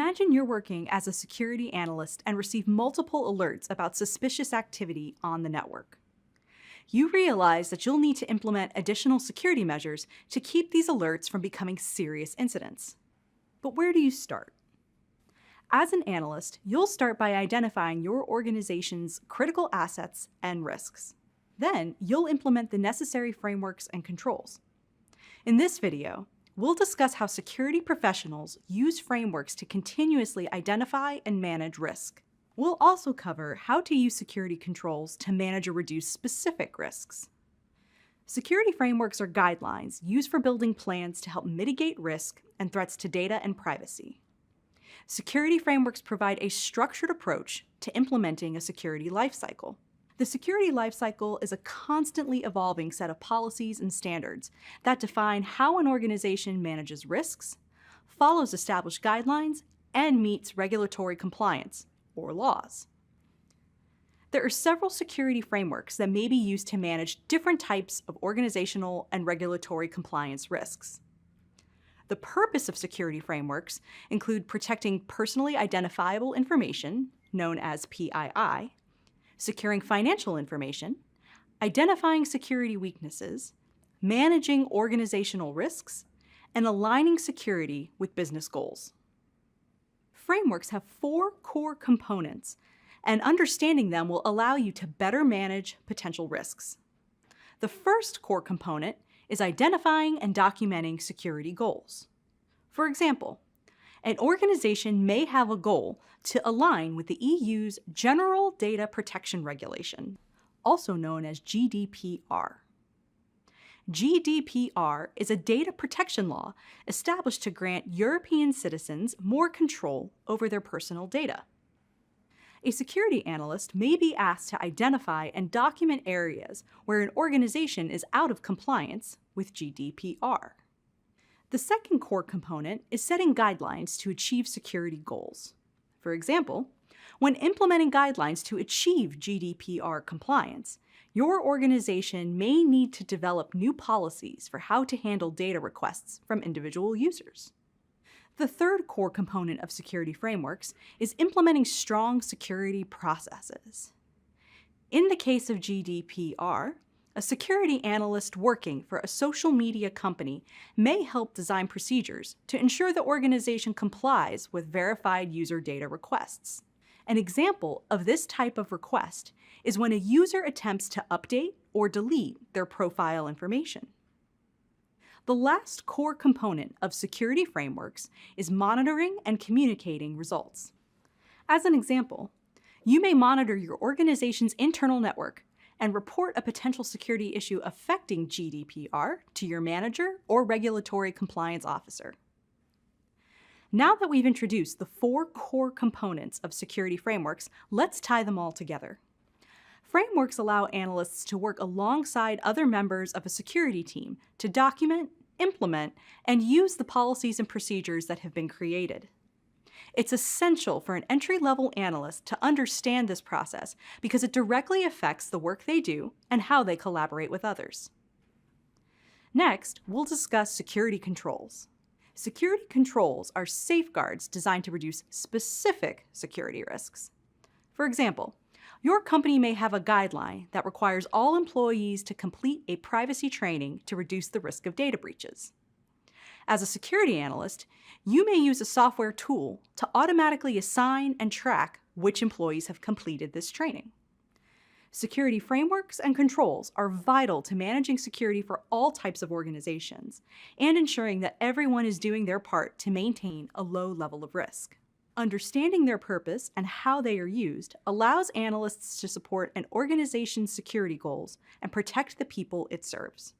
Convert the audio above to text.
Imagine you're working as a security analyst and receive multiple alerts about suspicious activity on the network. You realize that you'll need to implement additional security measures to keep these alerts from becoming serious incidents. But where do you start? As an analyst, you'll start by identifying your organization's critical assets and risks. Then, you'll implement the necessary frameworks and controls. In this video, we'll discuss how security professionals use frameworks to continuously identify and manage risk. We'll also cover how to use security controls to manage or reduce specific risks. Security frameworks are guidelines used for building plans to help mitigate risk and threats to data and privacy. Security frameworks provide a structured approach to implementing a security lifecycle. The security lifecycle is a constantly evolving set of policies and standards that define how an organization manages risks, follows established guidelines, and meets regulatory compliance, or laws. There are several security frameworks that may be used to manage different types of organizational and regulatory compliance risks. The purpose of security frameworks include protecting personally identifiable information, known as PII, securing financial information, identifying security weaknesses, managing organizational risks, and aligning security with business goals. Frameworks have 4 core components, and understanding them will allow you to better manage potential risks. The first core component is identifying and documenting security goals. For example, an organization may have a goal to align with the EU's General Data Protection Regulation, also known as GDPR. GDPR is a data protection law established to grant European citizens more control over their personal data. A security analyst may be asked to identify and document areas where an organization is out of compliance with GDPR. The second core component is setting guidelines to achieve security goals. For example, when implementing guidelines to achieve GDPR compliance, your organization may need to develop new policies for how to handle data requests from individual users. The third core component of security frameworks is implementing strong security processes. In the case of GDPR, a security analyst working for a social media company may help design procedures to ensure the organization complies with verified user data requests. An example of this type of request is when a user attempts to update or delete their profile information. The last core component of security frameworks is monitoring and communicating results. As an example, you may monitor your organization's internal network and report a potential security issue affecting GDPR to your manager or regulatory compliance officer. Now that we've introduced the 4 core components of security frameworks, let's tie them all together. Frameworks allow analysts to work alongside other members of a security team to document, implement, and use the policies and procedures that have been created. It's essential for an entry-level analyst to understand this process because it directly affects the work they do and how they collaborate with others. Next, we'll discuss security controls. Security controls are safeguards designed to reduce specific security risks. For example, your company may have a guideline that requires all employees to complete a privacy training to reduce the risk of data breaches. As a security analyst, you may use a software tool to automatically assign and track which employees have completed this training. Security frameworks and controls are vital to managing security for all types of organizations and ensuring that everyone is doing their part to maintain a low level of risk. Understanding their purpose and how they are used allows analysts to support an organization's security goals and protect the people it serves.